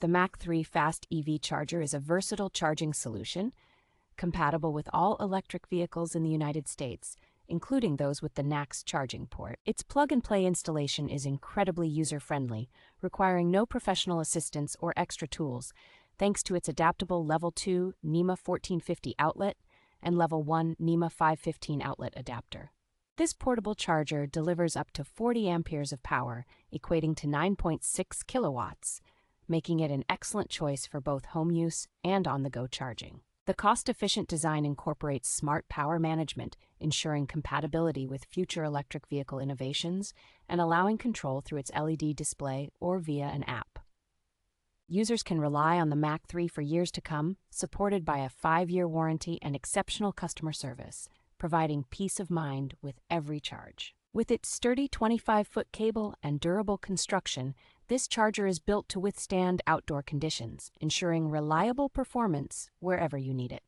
The Mach 3 fast EV charger is a versatile charging solution, compatible with all electric vehicles in the United States, including those with the NACS charging port. Its plug-and-play installation is incredibly user-friendly, requiring no professional assistance or extra tools, thanks to its adaptable Level 2 NEMA 1450 outlet and Level 1 NEMA 515 outlet adapter. This portable charger delivers up to 40 amperes of power, equating to 9.6 kilowatts, making it an excellent choice for both home use and on-the-go charging. The cost-efficient design incorporates smart power management, ensuring compatibility with future electric vehicle innovations and allowing control through its LED display or via an app. Users can rely on the Mach 3 for years to come, supported by a 5-year warranty and exceptional customer service, providing peace of mind with every charge. With its sturdy 25-foot cable and durable construction, this charger is built to withstand outdoor conditions, ensuring reliable performance wherever you need it.